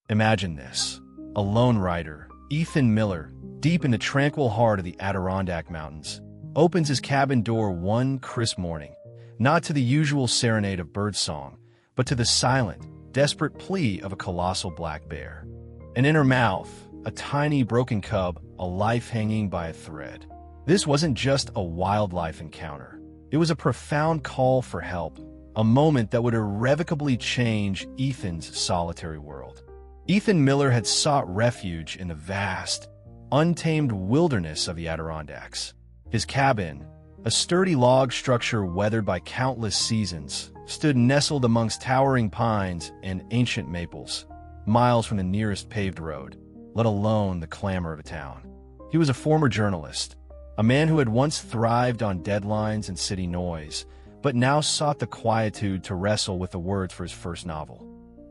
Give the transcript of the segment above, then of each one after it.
Imagine this. A lone rider, Ethan Miller, deep in the tranquil heart of the Adirondack Mountains, opens his cabin door one crisp morning, not to the usual serenade of birdsong, but to the silent, desperate plea of a colossal black bear. And in her mouth, a tiny broken cub, a life hanging by a thread. This wasn't just a wildlife encounter. It was a profound call for help, a moment that would irrevocably change Ethan's solitary world. Ethan Miller had sought refuge in the vast, untamed wilderness of the Adirondacks. His cabin, a sturdy log structure weathered by countless seasons, stood nestled amongst towering pines and ancient maples, miles from the nearest paved road, let alone the clamor of a town. He was a former journalist, a man who had once thrived on deadlines and city noise, but now sought the quietude to wrestle with the words for his first novel.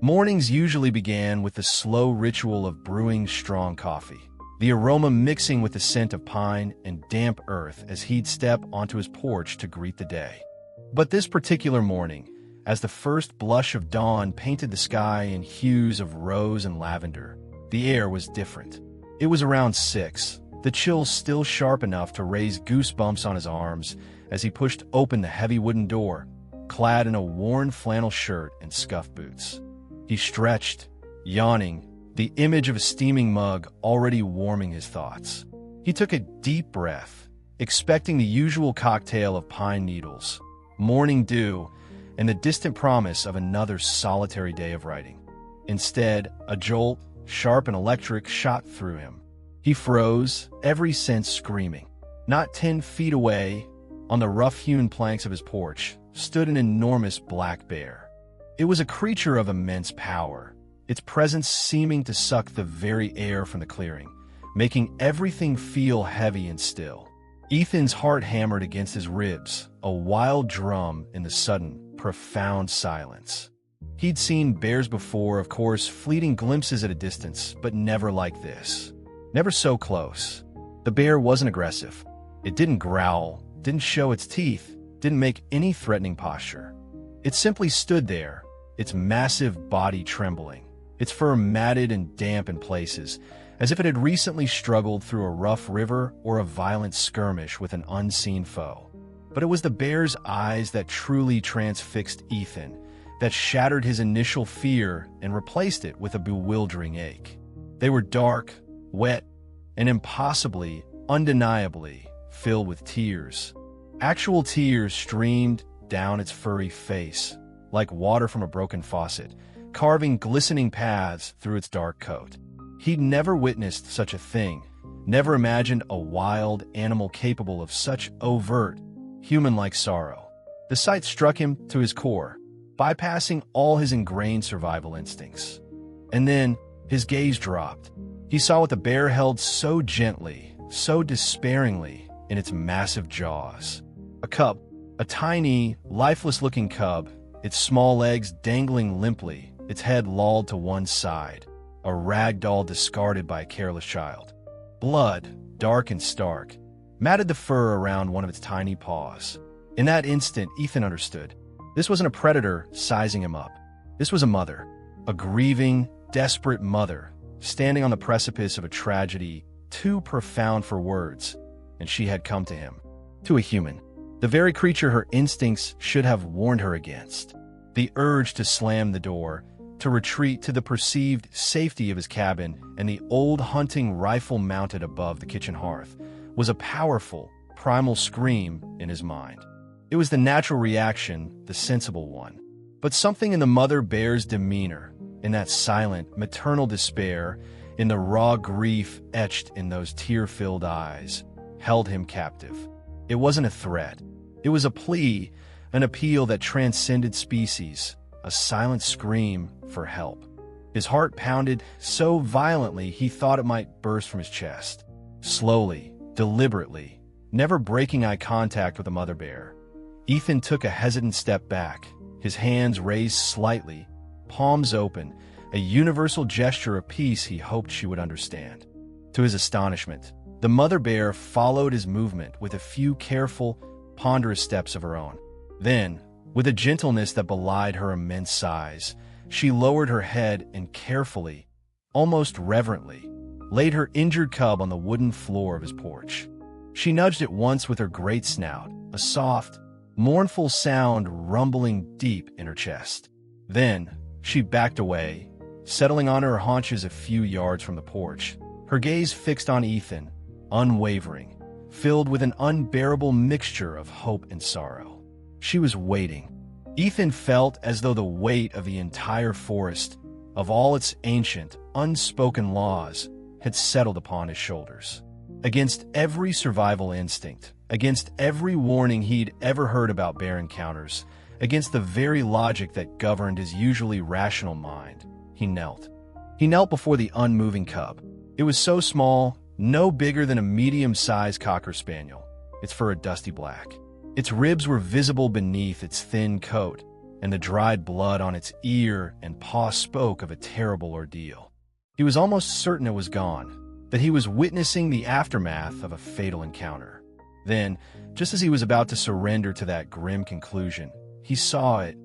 Mornings usually began with the slow ritual of brewing strong coffee, the aroma mixing with the scent of pine and damp earth as he'd step onto his porch to greet the day. But this particular morning, as the first blush of dawn painted the sky in hues of rose and lavender, the air was different. It was around 6, the chill still sharp enough to raise goosebumps on his arms as he pushed open the heavy wooden door, clad in a worn flannel shirt and scuffed boots. He stretched, yawning, the image of a steaming mug already warming his thoughts. He took a deep breath, expecting the usual cocktail of pine needles, morning dew, and the distant promise of another solitary day of writing. Instead, a jolt, sharp and electric, shot through him. He froze, every sense screaming. Not 10 feet away, on the rough-hewn planks of his porch, stood an enormous black bear. It was a creature of immense power, its presence seeming to suck the very air from the clearing, making everything feel heavy and still. Ethan's heart hammered against his ribs, a wild drum in the sudden, profound silence. He'd seen bears before, of course, fleeting glimpses at a distance, but never like this. Never so close. The bear wasn't aggressive. It didn't growl, didn't show its teeth, didn't make any threatening posture. It simply stood there, its massive body trembling, its fur matted and damp in places, as if it had recently struggled through a rough river or a violent skirmish with an unseen foe. But it was the bear's eyes that truly transfixed Ethan, that shattered his initial fear and replaced it with a bewildering ache. They were dark, wet, and impossibly, undeniably filled with tears. Actual tears streamed down its furry face, like water from a broken faucet, carving glistening paths through its dark coat. He'd never witnessed such a thing, never imagined a wild animal capable of such overt, human-like sorrow. The sight struck him to his core, bypassing all his ingrained survival instincts. And then, his gaze dropped. He saw what the bear held so gently, so despairingly, in its massive jaws. A cub, a tiny, lifeless-looking cub, its small legs dangling limply, its head lolled to one side, a rag doll discarded by a careless child. Blood, dark and stark, matted the fur around one of its tiny paws. In that instant, Ethan understood. This wasn't a predator sizing him up. This was a mother, a grieving, desperate mother, standing on the precipice of a tragedy too profound for words, and she had come to him, to a human, the very creature her instincts should have warned her against. The urge to slam the door, to retreat to the perceived safety of his cabin and the old hunting rifle mounted above the kitchen hearth, was a powerful, primal scream in his mind. It was the natural reaction, the sensible one. But something in the mother bear's demeanor, in that silent, maternal despair, in the raw grief etched in those tear-filled eyes, held him captive. It wasn't a threat. It was a plea, an appeal that transcended species, a silent scream for help. His heart pounded so violently he thought it might burst from his chest. Slowly, deliberately, never breaking eye contact with the mother bear, Ethan took a hesitant step back, his hands raised slightly, palms open, a universal gesture of peace he hoped she would understand. To his astonishment, the mother bear followed his movement with a few careful, ponderous steps of her own. Then, with a gentleness that belied her immense size, she lowered her head and carefully, almost reverently, laid her injured cub on the wooden floor of his porch. She nudged it once with her great snout, a soft, mournful sound rumbling deep in her chest. Then, she backed away, settling on her haunches a few yards from the porch, her gaze fixed on Ethan, unwavering, filled with an unbearable mixture of hope and sorrow. She was waiting. Ethan felt as though the weight of the entire forest, of all its ancient, unspoken laws, had settled upon his shoulders. Against every survival instinct, against every warning he'd ever heard about bear encounters, against the very logic that governed his usually rational mind, he knelt. He knelt before the unmoving cub. It was so small, no bigger than a medium-sized cocker spaniel, its fur a dusty black. Its ribs were visible beneath its thin coat, and the dried blood on its ear and paw spoke of a terrible ordeal. He was almost certain it was gone, that he was witnessing the aftermath of a fatal encounter. Then, just as he was about to surrender to that grim conclusion, he saw it,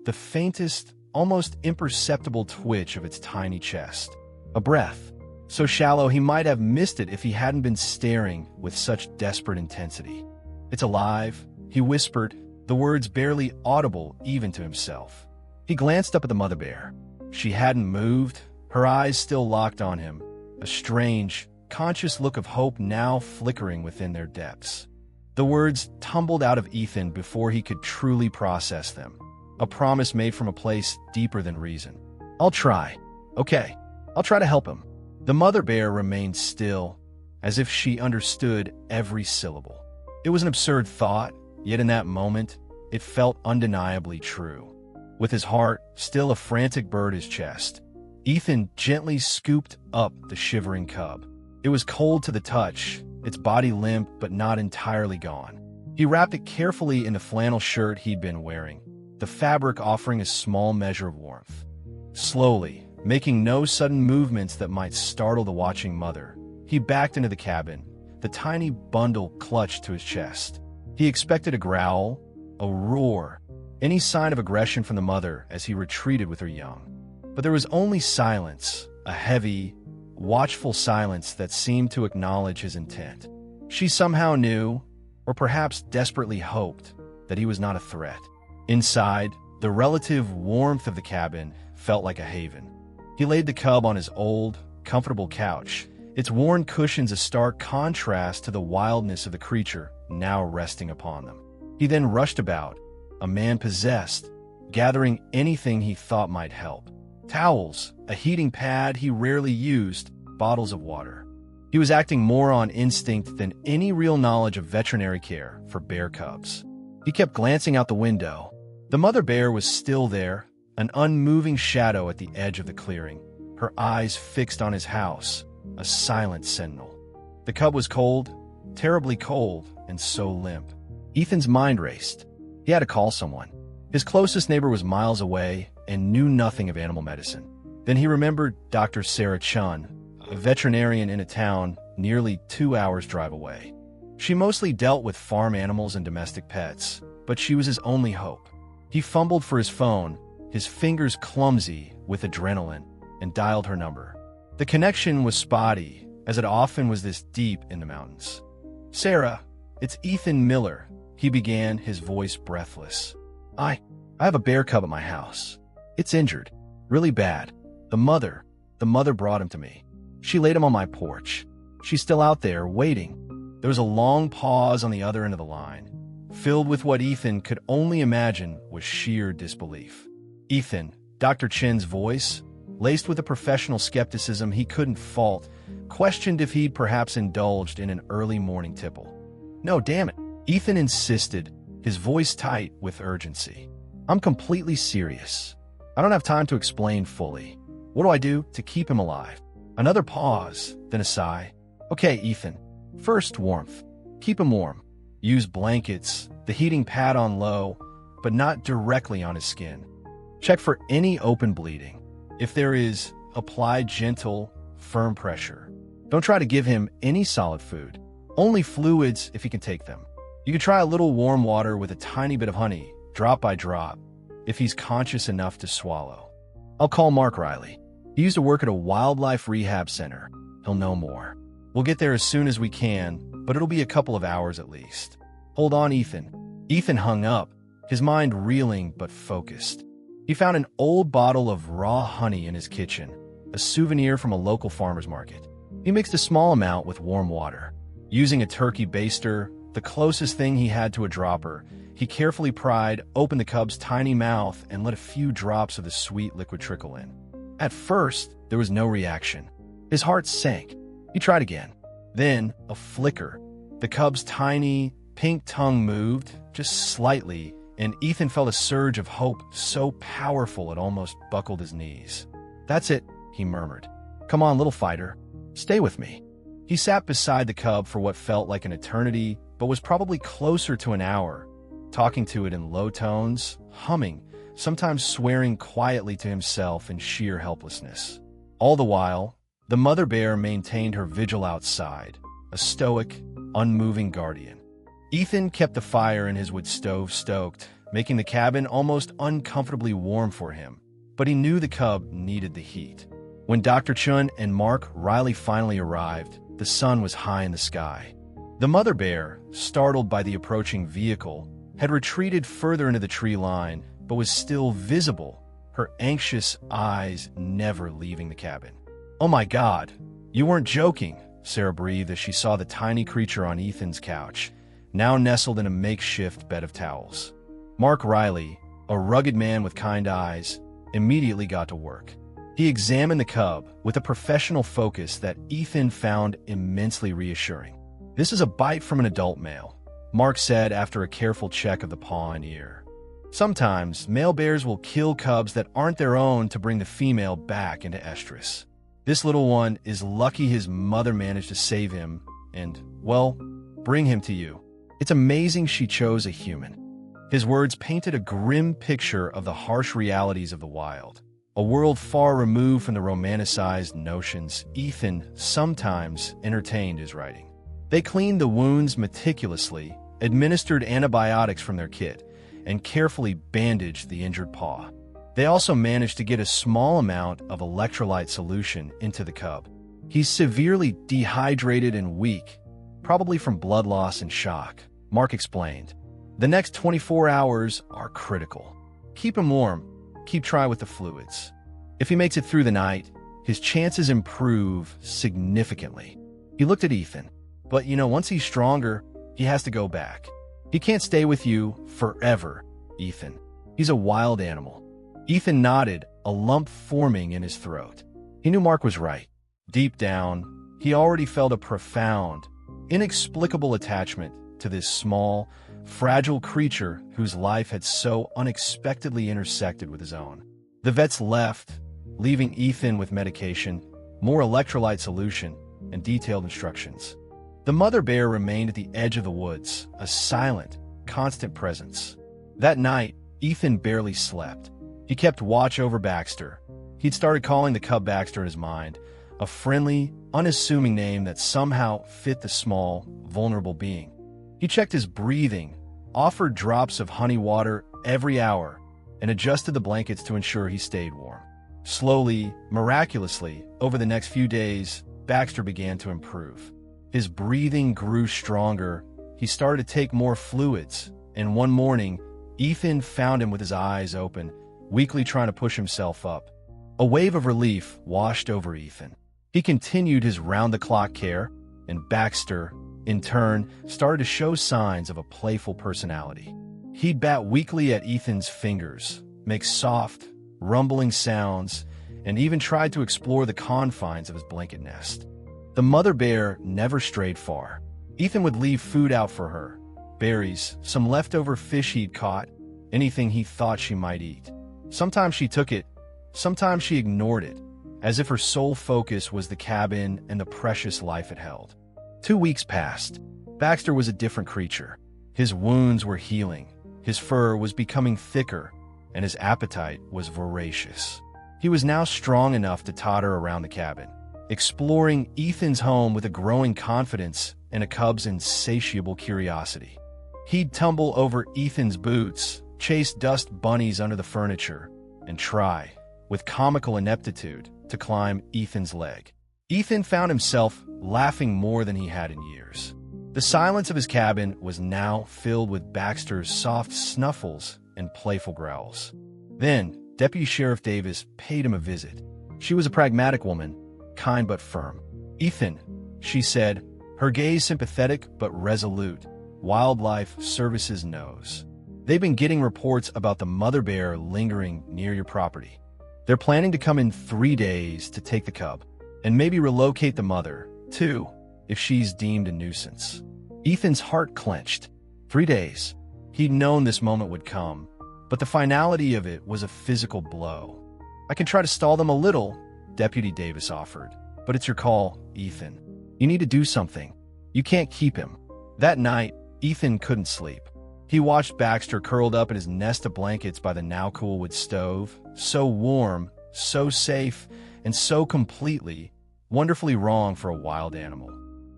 the faintest, almost imperceptible twitch of its tiny chest. A breath, so shallow he might have missed it if he hadn't been staring with such desperate intensity. "It's alive," he whispered, the words barely audible even to himself. He glanced up at the mother bear. She hadn't moved, her eyes still locked on him, a strange, conscious look of hope now flickering within their depths. The words tumbled out of Ethan before he could truly process them, a promise made from a place deeper than reason. "I'll try. Okay, I'll try to help him." The mother bear remained still, as if she understood every syllable. It was an absurd thought, yet in that moment, it felt undeniably true. With his heart still a frantic bird his chest, Ethan gently scooped up the shivering cub. It was cold to the touch, its body limp but not entirely gone. He wrapped it carefully in the flannel shirt he'd been wearing, the fabric offering a small measure of warmth. Slowly, making no sudden movements that might startle the watching mother, he backed into the cabin, the tiny bundle clutched to his chest. He expected a growl, a roar, any sign of aggression from the mother as he retreated with her young. But there was only silence, a heavy, watchful silence that seemed to acknowledge his intent. She somehow knew, or perhaps desperately hoped, that he was not a threat. Inside, the relative warmth of the cabin felt like a haven. He laid the cub on his old, comfortable couch, its worn cushions a stark contrast to the wildness of the creature now resting upon them. He then rushed about, a man possessed, gathering anything he thought might help. Towels, a heating pad he rarely used, bottles of water. He was acting more on instinct than any real knowledge of veterinary care for bear cubs. He kept glancing out the window. The mother bear was still there, an unmoving shadow at the edge of the clearing, her eyes fixed on his house, a silent sentinel. The cub was cold, terribly cold, and so limp. Ethan's mind raced. He had to call someone. His closest neighbor was miles away and knew nothing of animal medicine. Then he remembered Dr. Sarah Chun, a veterinarian in a town nearly 2 hours' drive away. She mostly dealt with farm animals and domestic pets, but she was his only hope. He fumbled for his phone, his fingers clumsy with adrenaline, and dialed her number. The connection was spotty, as it often was this deep in the mountains. "Sarah, it's Ethan Miller," he began, his voice breathless. I have a bear cub at my house. It's injured, really bad. The mother brought him to me. She laid him on my porch. She's still out there, waiting." There was a long pause on the other end of the line, filled with what Ethan could only imagine was sheer disbelief. Ethan, Dr. Chen's voice, laced with a professional skepticism he couldn't fault, questioned if he'd perhaps indulged in an early morning tipple. "No, damn it," Ethan insisted, his voice tight with urgency. "I'm completely serious. I don't have time to explain fully. What do I do to keep him alive?" Another pause, then a sigh. "Okay, Ethan. First, warmth. Keep him warm. Use blankets, the heating pad on low, but not directly on his skin. Check for any open bleeding. If there is, apply gentle, firm pressure. Don't try to give him any solid food. Only fluids if he can take them. You could try a little warm water with a tiny bit of honey, drop by drop, if he's conscious enough to swallow. I'll call Mark Riley." He used to work at a wildlife rehab center. He'll know more. We'll get there as soon as we can, but it'll be a couple of hours at least. Hold on, Ethan. Ethan hung up, his mind reeling but focused. He found an old bottle of raw honey in his kitchen, a souvenir from a local farmer's market. He mixed a small amount with warm water. Using a turkey baster, the closest thing he had to a dropper, he carefully pried open the cub's tiny mouth and let a few drops of the sweet liquid trickle in. At first, there was no reaction. His heart sank. He tried again. Then, a flicker. The cub's tiny, pink tongue moved, just slightly, and Ethan felt a surge of hope so powerful it almost buckled his knees. "That's it," he murmured. "Come on, little fighter. Stay with me." He sat beside the cub for what felt like an eternity, but was probably closer to an hour, talking to it in low tones, humming, sometimes swearing quietly to himself in sheer helplessness. All the while, the mother bear maintained her vigil outside, a stoic, unmoving guardian. Ethan kept the fire in his wood stove stoked, making the cabin almost uncomfortably warm for him, but he knew the cub needed the heat. When Dr. Chun and Mark Riley finally arrived, the sun was high in the sky. The mother bear, startled by the approaching vehicle, had retreated further into the tree line, but was still visible, her anxious eyes never leaving the cabin. "Oh my God, you weren't joking," Sarah breathed as she saw the tiny creature on Ethan's couch, now nestled in a makeshift bed of towels. Mark Riley, a rugged man with kind eyes, immediately got to work. He examined the cub with a professional focus that Ethan found immensely reassuring. "This is a bite from an adult male," Mark said after a careful check of the paw and ear. Sometimes, male bears will kill cubs that aren't their own to bring the female back into estrus. This little one is lucky his mother managed to save him and, well, bring him to you. It's amazing she chose a human. His words painted a grim picture of the harsh realities of the wild, a world far removed from the romanticized notions Ethan sometimes entertained his writing. They cleaned the wounds meticulously, administered antibiotics from their kit, and carefully bandaged the injured paw. They also managed to get a small amount of electrolyte solution into the cub. He's severely dehydrated and weak, probably from blood loss and shock, Mark explained. The next 24 hours are critical. Keep him warm, keep trying with the fluids. If he makes it through the night, his chances improve significantly. He looked at Ethan. But once he's stronger, he has to go back. He can't stay with you forever, Ethan. He's a wild animal. Ethan nodded, a lump forming in his throat. He knew Mark was right. Deep down, he already felt a profound, inexplicable attachment to this small, fragile creature whose life had so unexpectedly intersected with his own. The vets left, leaving Ethan with medication, more electrolyte solution, and detailed instructions. The mother bear remained at the edge of the woods, a silent, constant presence. That night, Ethan barely slept. He kept watch over Baxter. He'd started calling the cub Baxter in his mind, a friendly, unassuming name that somehow fit the small, vulnerable being. He checked his breathing, offered drops of honey water every hour, and adjusted the blankets to ensure he stayed warm. Slowly, miraculously, over the next few days, Baxter began to improve. His breathing grew stronger, he started to take more fluids, and one morning, Ethan found him with his eyes open, weakly trying to push himself up. A wave of relief washed over Ethan. He continued his round-the-clock care, and Baxter, in turn, started to show signs of a playful personality. He'd bat weakly at Ethan's fingers, make soft, rumbling sounds, and even tried to explore the confines of his blanket nest. The mother bear never strayed far. Ethan would leave food out for her, berries, some leftover fish he'd caught, anything he thought she might eat. Sometimes she took it, sometimes she ignored it, as if her sole focus was the cabin and the precious life it held. 2 weeks passed. Baxter was a different creature. His wounds were healing, his fur was becoming thicker, and his appetite was voracious. He was now strong enough to totter around the cabin, exploring Ethan's home with a growing confidence and a cub's insatiable curiosity. He'd tumble over Ethan's boots, chase dust bunnies under the furniture, and try, with comical ineptitude, to climb Ethan's leg. Ethan found himself laughing more than he had in years. The silence of his cabin was now filled with Baxter's soft snuffles and playful growls. Then, Deputy Sheriff Davis paid him a visit. She was a pragmatic woman, kind but firm. "Ethan," she said, her gaze sympathetic but resolute. "Wildlife Services knows. They've been getting reports about the mother bear lingering near your property. They're planning to come in 3 days to take the cub, and maybe relocate the mother, too, if she's deemed a nuisance." Ethan's heart clenched. 3 days. He'd known this moment would come, but the finality of it was a physical blow. "I can try to stall them a little," Deputy Davis offered, "but it's your call, Ethan. You need to do something. You can't keep him." That night, Ethan couldn't sleep. He watched Baxter curled up in his nest of blankets by the now-cool wood stove, so warm, so safe, and so completely, wonderfully wrong for a wild animal.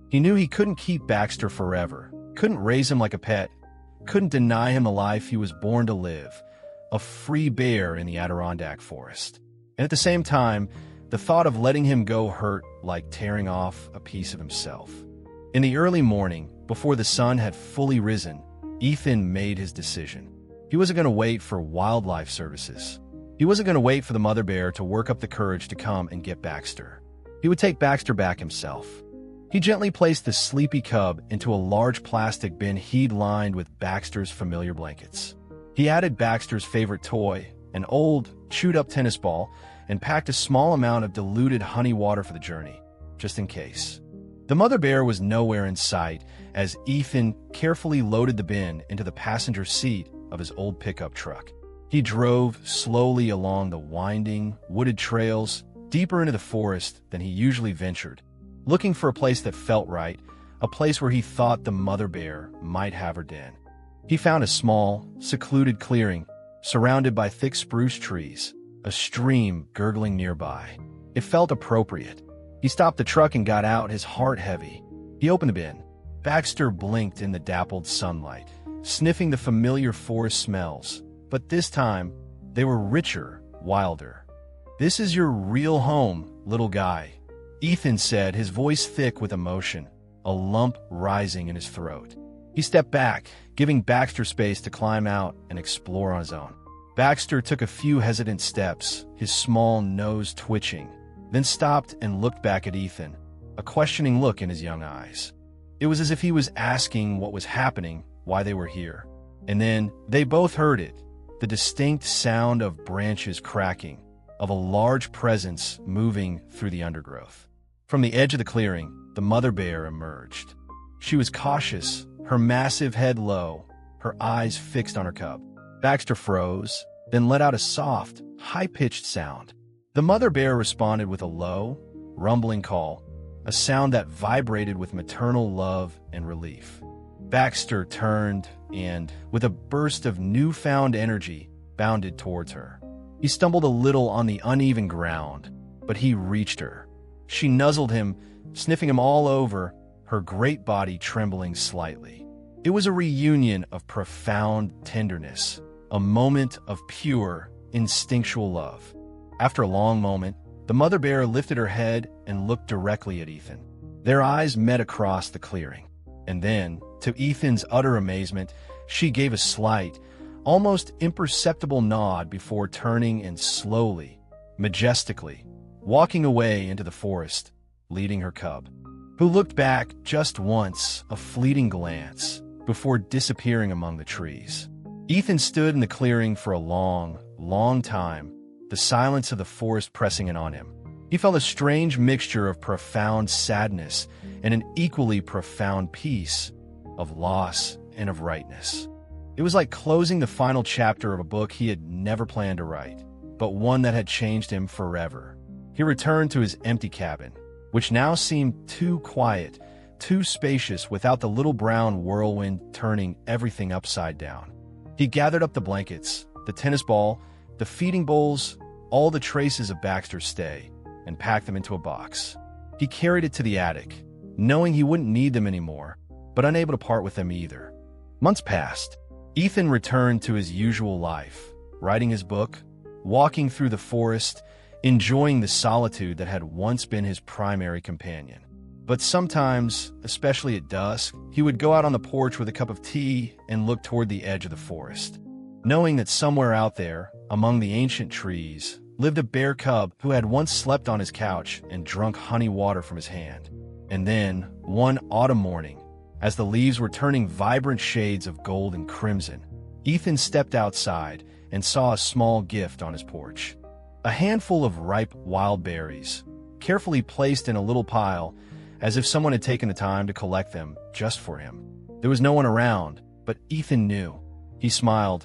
He knew he couldn't keep Baxter forever, couldn't raise him like a pet, couldn't deny him the life he was born to live, a free bear in the Adirondack forest. And at the same time, the thought of letting him go hurt like tearing off a piece of himself. In the early morning, before the sun had fully risen, Ethan made his decision. He wasn't going to wait for Wildlife Services. He wasn't going to wait for the mother bear to work up the courage to come and get Baxter. He would take Baxter back himself. He gently placed the sleepy cub into a large plastic bin he'd lined with Baxter's familiar blankets. He added Baxter's favorite toy, an old, chewed-up tennis ball, and packed a small amount of diluted honey water for the journey, just in case. The mother bear was nowhere in sight as Ethan carefully loaded the bin into the passenger seat of his old pickup truck. He drove slowly along the winding, wooded trails, deeper into the forest than he usually ventured, looking for a place that felt right, a place where he thought the mother bear might have her den. He found a small, secluded clearing, surrounded by thick spruce trees, a stream gurgling nearby. It felt appropriate. He stopped the truck and got out, his heart heavy. He opened the bin. Baxter blinked in the dappled sunlight, sniffing the familiar forest smells, but this time, they were richer, wilder. "This is your real home, little guy," Ethan said, his voice thick with emotion, a lump rising in his throat. He stepped back, giving Baxter space to climb out and explore on his own. Baxter took a few hesitant steps, his small nose twitching, then stopped and looked back at Ethan, a questioning look in his young eyes. It was as if he was asking what was happening, why they were here. And then they both heard it, the distinct sound of branches cracking, of a large presence moving through the undergrowth. From the edge of the clearing, the mother bear emerged. She was cautious, her massive head low, her eyes fixed on her cub. Baxter froze, then let out a soft, high-pitched sound. The mother bear responded with a low, rumbling call, a sound that vibrated with maternal love and relief. Baxter turned and, with a burst of newfound energy, bounded towards her. He stumbled a little on the uneven ground, but he reached her. She nuzzled him, sniffing him all over, her great body trembling slightly. It was a reunion of profound tenderness, a moment of pure, instinctual love. After a long moment, the mother bear lifted her head and looked directly at Ethan. Their eyes met across the clearing. And then, to Ethan's utter amazement, she gave a slight, almost imperceptible nod before turning and slowly, majestically, walking away into the forest, leading her cub, who looked back just once, a fleeting glance, before disappearing among the trees. Ethan stood in the clearing for a long, long time, the silence of the forest pressing in on him. He felt a strange mixture of profound sadness and an equally profound peace, of loss and of rightness. It was like closing the final chapter of a book he had never planned to write, but one that had changed him forever. He returned to his empty cabin, which now seemed too quiet, too spacious without the little brown whirlwind turning everything upside down. He gathered up the blankets, the tennis ball, the feeding bowls, all the traces of Baxter's stay, and packed them into a box. He carried it to the attic, knowing he wouldn't need them anymore, but unable to part with them either. Months passed. Ethan returned to his usual life, writing his book, walking through the forest, enjoying the solitude that had once been his primary companion. But sometimes, especially at dusk, he would go out on the porch with a cup of tea and look toward the edge of the forest, knowing that somewhere out there, among the ancient trees, lived a bear cub who had once slept on his couch and drunk honey water from his hand. And then, one autumn morning, as the leaves were turning vibrant shades of gold and crimson, Ethan stepped outside and saw a small gift on his porch. A handful of ripe wild berries, carefully placed in a little pile, as if someone had taken the time to collect them just for him. There was no one around, but Ethan knew. He smiled,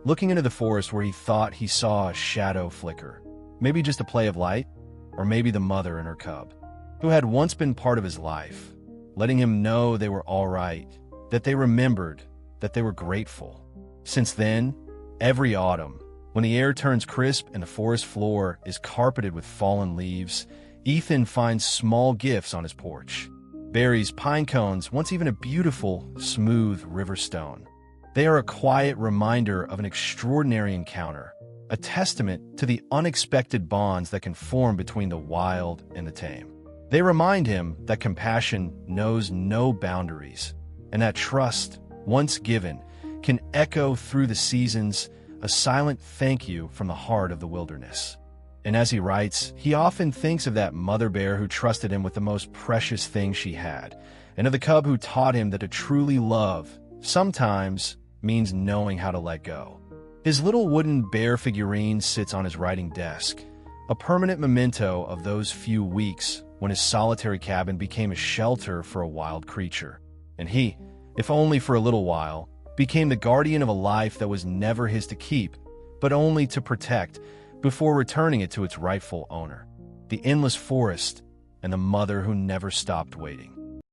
looking into the forest where he thought he saw a shadow flicker. Maybe just a play of light, or maybe the mother and her cub, who had once been part of his life, letting him know they were all right, that they remembered, that they were grateful. Since then, every autumn, when the air turns crisp and the forest floor is carpeted with fallen leaves, Ethan finds small gifts on his porch. Berries, pine cones, once even a beautiful, smooth river stone. They are a quiet reminder of an extraordinary encounter, a testament to the unexpected bonds that can form between the wild and the tame. They remind him that compassion knows no boundaries, and that trust, once given, can echo through the seasons, a silent thank you from the heart of the wilderness. And as he writes, he often thinks of that mother bear who trusted him with the most precious thing she had, and of the cub who taught him that to truly love sometimes means knowing how to let go. His little wooden bear figurine sits on his writing desk, a permanent memento of those few weeks when his solitary cabin became a shelter for a wild creature. And he, if only for a little while, became the guardian of a life that was never his to keep, but only to protect, before returning it to its rightful owner, the endless forest and the mother who never stopped waiting.